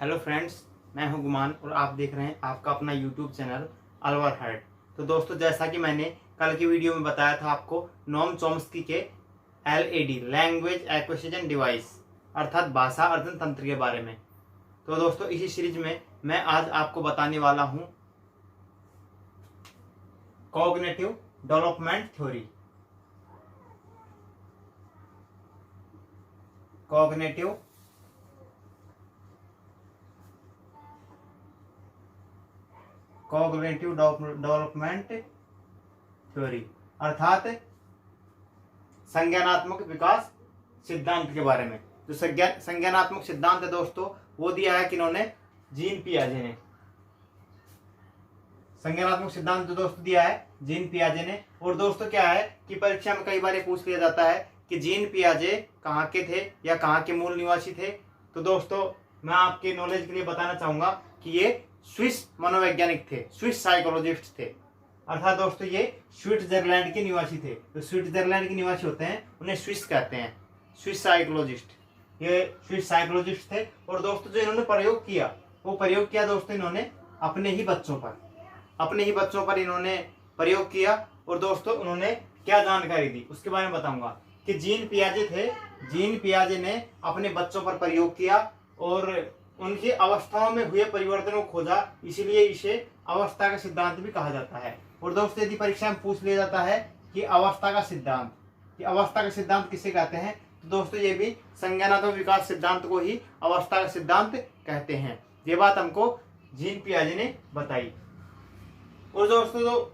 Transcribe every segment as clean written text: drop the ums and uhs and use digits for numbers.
Hello friends, मैं हूं गुमान और आप देख रहे हैं आपका अपना यूट्यूब चैनल अलवर हेड। तो दोस्तों, जैसा कि मैंने कल की वीडियो में बताया था आपको नोम चॉम्स्की के LAD लैंग्वेज एक्विजिशन डिवाइस अर्थात भाषा अर्जन तंत्र के बारे में। तो दोस्तों, इसी सीरीज में मैं आज आपको बताने वाला हूं cognitive development theory. Cognitive development theory अर्थात संज्ञानात्मक विकास सिद्धांत के बारे में। जो संज्ञानात्मक सिद्धांत है दोस्तों, वो दिया है किन्होंने? जीन पियाजे ने। संज्ञानात्मक सिद्धांत जो दोस्तों दिया है जीन पियाजे ने। और दोस्तों क्या है कि परीक्षा में कई बार ये पूछ लिया जाता है कि जीन पियाजे कहाँ के थे या कहाँ के मूल निवासी थे। तो दोस्तों, मैं आपके नॉलेज के लिए बताना चाहूंगा कि ये स्विस मनोवैज्ञानिक थे, स्विस साइकोलॉजिस्ट थे। अर्थात दोस्तों ये स्विट्जरलैंड के निवासी थे। तो स्विट्जरलैंड के निवासी होते हैं उन्हें स्विस कहते हैं, स्विस साइकोलॉजिस्ट। ये स्विस साइकोलॉजिस्ट थे। और दोस्तों जो इन्होंने प्रयोग किया, वो प्रयोग किया दोस्तों इन्होंने अपने ही बच्चों पर इन्होंने प्रयोग किया। और दोस्तों उन्होंने क्या जानकारी दी उसके बारे में बताऊंगा कि जीन पियाजे ने अपने बच्चों पर प्रयोग किया और उनकी अवस्थाओं में हुए परिवर्तनों को खोजा, इसीलिए इसे अवस्था का सिद्धांत भी कहा जाता है। और दोस्तों यदि परीक्षा में पूछ लिया जाता है कि अवस्था का सिद्धांत किसे कहते हैं, तो दोस्तों ये भी संज्ञानात्मक विकास सिद्धांत को ही अवस्था का सिद्धांत कहते हैं। ये बात हमको जीन पियाजे ने बताई। और दोस्तों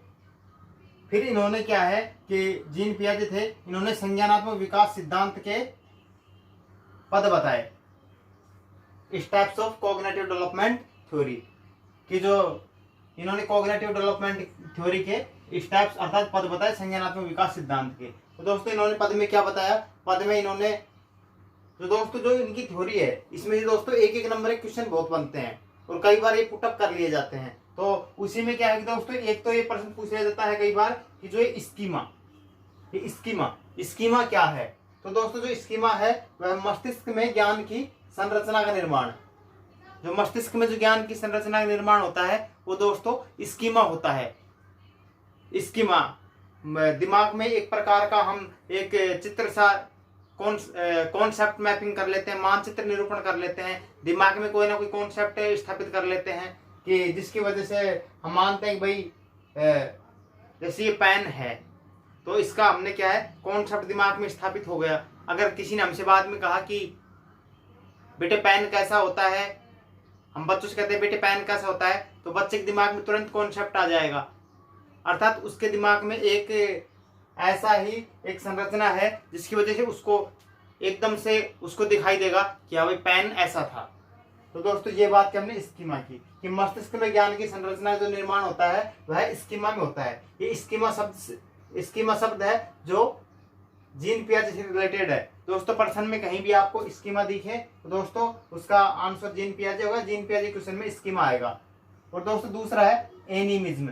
फिर इन्होंने क्या है कि जीन पियाजे थे, इन्होंने संज्ञानात्मक विकास सिद्धांत के पद बताए, steps of cognitive development theory की। जो इन्होंने कॉग्निटिव डेवलपमेंट थ्योरी के स्टेप्स अर्थात पद बताए संज्ञानात्मक विकास सिद्धांत के। तो दोस्तों इन्होंने पद में क्या बताया? पद में इन्होंने जो इनकी थ्योरी है, इसमें से दोस्तों एक नंबर के क्वेश्चन बहुत बनते हैं और कई बार ये पुटअप कर लिए जाते हैं। तो उसी में क्या है कि दोस्तों एक तो ये प्रश्न पूछ लिया जाता है कई बार कि जो स्कीमा क्या है। तो दोस्तों जो स्कीमा है वह मस्तिष्क में ज्ञान की संरचना का निर्माण, जो मस्तिष्क में जो ज्ञान की संरचना का निर्माण होता है वो दोस्तों स्कीमा होता है। स्कीमा दिमाग में एक प्रकार का हम एक चित्र सा कॉन्सेप्ट मैपिंग कर लेते हैं, मानचित्र निरूपण कर लेते हैं, दिमाग में कोई ना कोई कॉन्सेप्ट स्थापित कर लेते हैं कि जिसकी वजह से हम मानते हैं कि भाई जैसे ये पेन है तो इसका हमने क्या है कॉन्सेप्ट दिमाग में स्थापित हो गया। अगर किसी ने हमसे बाद में कहा कि बेटे पेन कैसा होता है, हम बच्चों से कहते हैं बेटे पेन कैसा होता है, तो बच्चे के दिमाग में तुरंत कॉन्सेप्ट आ जाएगा। अर्थात उसके दिमाग में एक ऐसा ही एक संरचना है जिसकी वजह से उसको एकदम से उसको दिखाई देगा कि हाँ भाई पेन ऐसा था। तो दोस्तों ये बात हमने स्कीमा की कि मस्तिष्क में ज्ञान की संरचना जो निर्माण होता है वह स्कीमा में होता है। ये स्कीमा शब्द है जो जीन पियाजे से रिलेटेड है। दोस्तों प्रश्न में कहीं भी आपको स्कीमा दिखे तो दोस्तों उसका आंसर जीन पियाजे होगा, जीन पियाजे क्वेश्चन में स्कीमा आएगा। और दोस्तों दूसरा है एनिमिज्म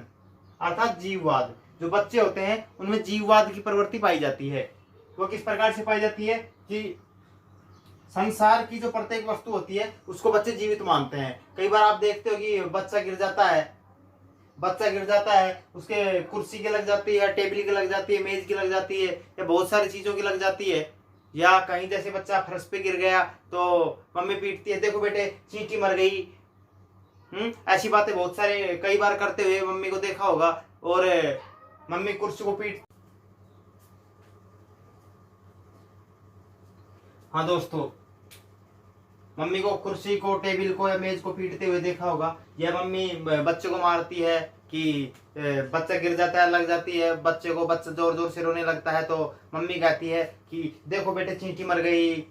अर्थात जीववाद। जो बच्चे होते हैं उनमें जीववाद की प्रवृत्ति पाई जाती है। वो किस प्रकार से पाई जाती है कि संसार की जो प्रत्येक वस्तु होती है उसको बच्चे जीवित मानते हैं। कई बार आप देखते हो कि बच्चा गिर जाता है, उसके कुर्सी की लग जाती है, टेबल की लग जाती है, मेज की लग जाती है, या बहुत सारी चीजों की लग जाती है। या कहीं जैसे बच्चा फर्श पे गिर गया तो मम्मी पीटती है, देखो बेटे चींटी मर गई। ऐसी बातें बहुत सारे कई बार करते हुए मम्मी को देखा होगा। और मम्मी कुर्सी को हाँ दोस्तों, मम्मी को कुर्सी को, टेबल को या मेज को पीटते हुए देखा होगा। या मम्मी बच्चे को मारती है कि बच्चा गिर जाता है, लग जाती है बच्चा जोर जोर से रोने लगता है तो मम्मी कहती है कि देखो बेटे चींटी मर गई।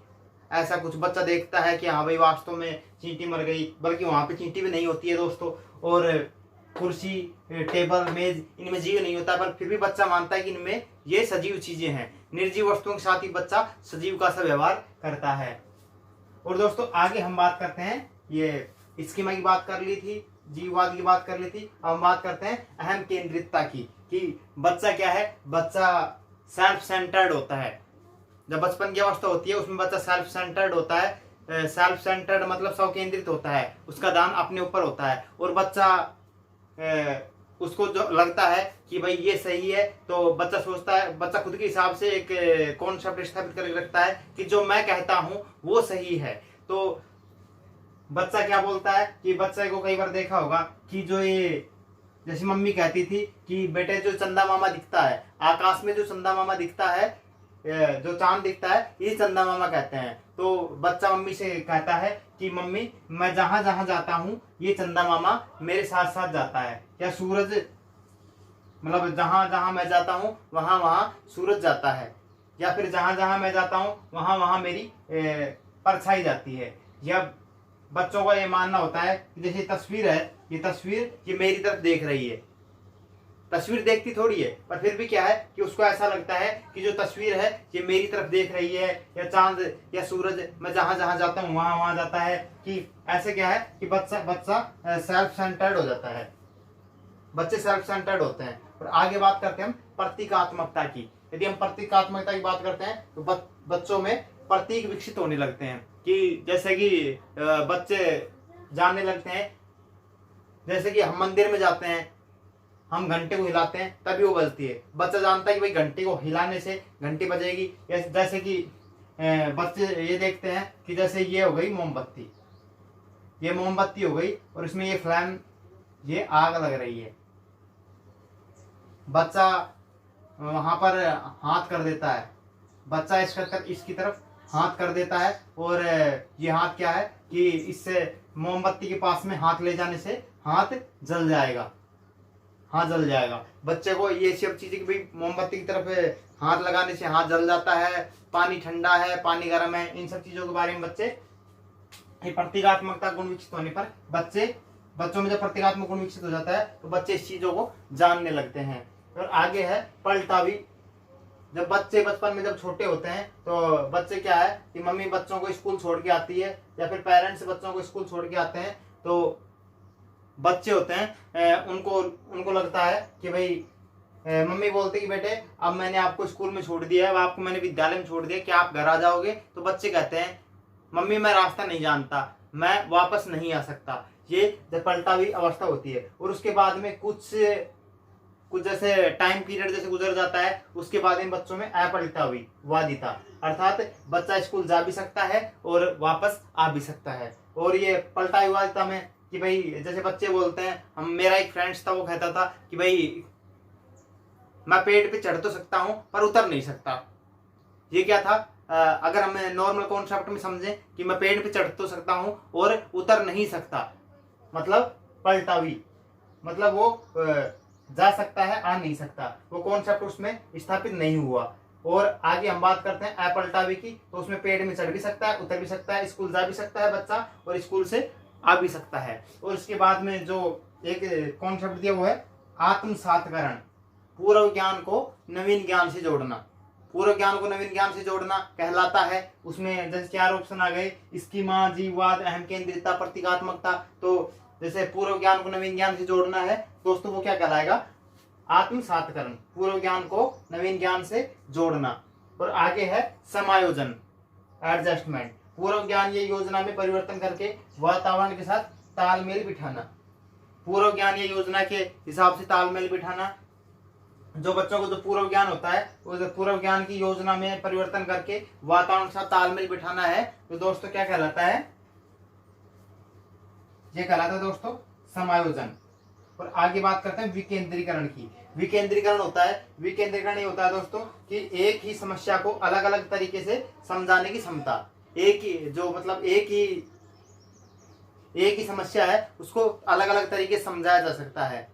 ऐसा कुछ बच्चा देखता है कि हाँ भाई वास्तव में चींटी मर गई, बल्कि वहां पे चींटी भी नहीं होती है दोस्तों। और कुर्सी, टेबल, मेज इनमें जीव नहीं होता, पर फिर भी बच्चा मानता है कि इनमें ये सजीव चीजें हैं। निर्जीव वस्तुओं के साथ ही बच्चा सजीव का सा व्यवहार करता है। और दोस्तों आगे हम बात करते हैं, ये स्कीमा की बात कर ली थी, जीववाद की बात कर ली थी। अब हम बात करते हैं अहम केंद्रितता की कि बच्चा क्या है, बच्चा सेल्फ सेंटर्ड होता है। जब बचपन की अवस्था होती है उसमें बच्चा सेल्फ सेंटर्ड होता है सेल्फ सेंटर्ड मतलब स्व केंद्रित होता है, उसका ध्यान अपने ऊपर होता है, और बच्चा उसको जो लगता है कि भाई ये सही है, तो बच्चा सोचता है, बच्चा खुद के हिसाब से एक कॉन्सेप्ट स्थापित करके रखता है कि जो मैं कहता हूं वो सही है। तो बच्चा क्या बोलता है कि बच्चे को कई बार देखा होगा कि जो ये जैसे मम्मी कहती थी कि बेटे जो चंदा मामा दिखता है आकाश में, जो चंदा मामा दिखता है, जो चांद दिखता है, ये चंदा मामा कहते हैं। तो बच्चा मम्मी से कहता है कि मम्मी मैं जहां जहां जाता हूं ये चंदा मामा मेरे साथ साथ जाता है, या सूरज मतलब जहां जहां मैं जाता हूं वहां वहां सूरज जाता है, या फिर जहां जहां मैं जाता हूं वहां वहां मेरी परछाई जाती है। या बच्चों का ये मानना होता है कि जैसे तस्वीर है, ये तस्वीर ये मेरी तरफ देख रही है, तस्वीर देखती थोड़ी है पर फिर भी क्या है कि उसको ऐसा लगता है कि जो तस्वीर है ये मेरी तरफ देख रही है, या चांद या सूरज मैं जहां जहां जाता हूं वहां वहां जाता है। कि ऐसे क्या है कि बच्चा सेल्फ सेंटर्ड हो जाता है, बच्चे सेल्फ सेंटर्ड होते हैं। और आगे बात करते हैं हम प्रतीकात्मकता की। यदि हम प्रतीकात्मकता की बात करते हैं तो बच्चों में प्रतीक विकसित होने लगते हैं, कि जैसे कि बच्चे जानने लगते हैं, जैसे कि हम मंदिर में जाते हैं, हम घंटे को हिलाते हैं तभी वो बजती है, बच्चा जानता है कि भाई घंटे को हिलाने से घंटी बजेगी। जैसे कि बच्चे ये देखते हैं कि जैसे ये हो गई मोमबत्ती, ये मोमबत्ती हो गई और इसमें ये फ्लैम, ये आग लग रही है, बच्चा वहां पर हाथ कर देता है, बच्चा इसकी तरफ हाथ कर देता है, और ये हाथ क्या है कि इससे मोमबत्ती के पास में हाथ ले जाने से हाथ जल जाएगा, हाथ जल जाएगा। बच्चे को ये सब चीजें, भाई मोमबत्ती की तरफ हाथ लगाने से हाथ जल जाता है, पानी ठंडा है, पानी गर्म है, इन सब चीजों के बारे में बच्चे, प्रतीकात्मकता गुण विकसित होने पर बच्चों में जब प्रतीकात्मक गुण विकसित हो जाता है तो बच्चे इस चीजों को जानने लगते हैं। और आगे है पलटावी। जब बच्चे बचपन में जब छोटे होते हैं तो बच्चे क्या है कि मम्मी बच्चों को स्कूल छोड़ के आती है, या फिर पेरेंट्स बच्चों को स्कूल छोड़ के आते हैं, तो बच्चे होते हैं उनको लगता है कि भाई मम्मी बोलते कि बेटे अब मैंने आपको स्कूल में छोड़ दिया है, अब आपको मैंने विद्यालय में छोड़ दिया, क्या आप घर आ जाओगे? तो बच्चे कहते हैं मम्मी मैं रास्ता नहीं जानता, मैं वापस नहीं आ सकता। ये जब पलटावी अवस्था होती है। और उसके बाद में कुछ जैसे टाइम पीरियड जैसे गुजर जाता है, उसके बाद इन बच्चों में अपलटावी वादिता, अर्थात बच्चा स्कूल जा भी सकता है और वापस आ भी सकता है। और ये पलटावी वादिता में कि भाई जैसे बच्चे बोलते हैं, मेरा एक फ्रेंड्स था वो कहता था कि भाई मैं पेड़ पे चढ़ तो सकता हूं पर उतर नहीं सकता। ये क्या था, अगर हम नॉर्मल कॉन्सेप्ट में समझें कि मैं पेड़ पे चढ़ तो सकता हूं और उतर नहीं सकता, मतलब पलटावी, मतलब वो जा सकता है आ नहीं सकता, वो कॉन्सेप्ट उसमें स्थापित नहीं हुआ। और आगे हम बात करते हैं अपलटावी की, तो उसमें पेड़ में चढ़ भी सकता है, उतर भी सकता है, स्कूल जा भी सकता है बच्चा और स्कूल से आ भी सकता है। और इसके बाद में जो एक कॉन्सेप्ट दिया वो है आत्मसातकरण, पूर्व ज्ञान को नवीन ज्ञान से जोड़ना। पूर्व ज्ञान को नवीन ज्ञान से जोड़ना कहलाता है। उसमें जैसे 4 ऑप्शन आ गए, स्कीमा, जीववाद, अहम केंद्रितता, प्रतीकात्मकता। तो जैसे पूर्व ज्ञान को नवीन ज्ञान से जोड़ना है दोस्तों, वो क्या कहलाएगा? आत्मसातकरण, पूर्व ज्ञान को नवीन ज्ञान से जोड़ना। और आगे है समायोजन, एडजस्टमेंट, पूर्व ज्ञान ये योजना में परिवर्तन करके वातावरण के साथ तालमेल बिठाना। पूर्व ज्ञान ये योजना के हिसाब से तालमेल बिठाना। जो बच्चों को जो पूर्व ज्ञान होता है वो पूर्व ज्ञान की योजना में परिवर्तन करके वातावरण के साथ तालमेल बिठाना है, तो दोस्तों क्या कहलाता है? ये कहलाता है दोस्तों समायोजन। और आगे बात करते हैं विकेंद्रीकरण की। विकेंद्रीकरण होता है, विकेंद्रीकरण ये होता है दोस्तों कि एक ही समस्या को अलग अलग तरीके से समझाने की क्षमता। एक ही जो मतलब एक ही समस्या है उसको अलग अलग तरीके से समझाया जा सकता है।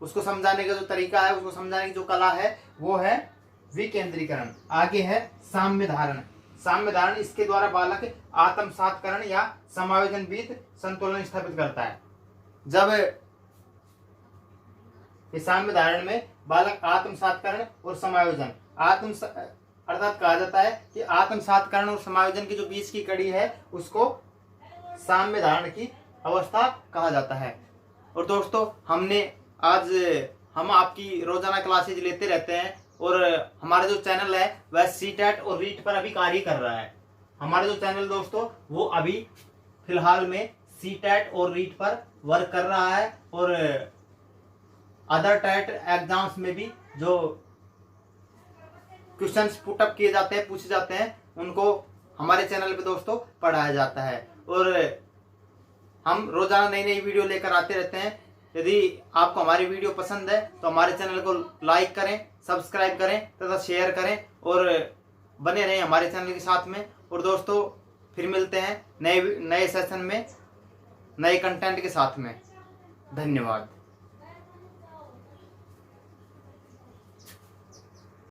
उसको समझाने का जो तरीका है, उसको समझाने की जो कला है वो है विकेंद्रीकरण। आगे है साम्य धारण। साम्य धारण, इसके द्वारा बालक आत्मसातकरण या समायोजन बीच संतुलन स्थापित करता है। जब इस साम्य धारण में बालक आत्मसातकरण और समायोजन अर्थात कहा जाता है कि आत्मसातकरण और समायोजन की जो बीच की कड़ी है उसको साम्य धारण की अवस्था कहा जाता है। और दोस्तों हम आपकी रोजाना क्लासेज लेते रहते हैं और हमारा जो चैनल है वह सीटेट और रीट पर अभी कार्य कर रहा है। हमारा जो चैनल दोस्तों वो अभी फिलहाल में CTET और रीट पर वर्क कर रहा है, और अदर टेट एग्जाम्स में भी जो क्वेश्चंस पुटअप किए जाते हैं, पूछे जाते हैं, उनको हमारे चैनल पे दोस्तों पढ़ाया जाता है। और हम रोजाना नई नई वीडियो लेकर आते रहते हैं। यदि आपको हमारी वीडियो पसंद है तो हमारे चैनल को लाइक करें, सब्सक्राइब करें तथा शेयर करें, और बने रहें हमारे चैनल के साथ में। और दोस्तों फिर मिलते हैं नए सेशन में नए कंटेंट के साथ में। धन्यवाद।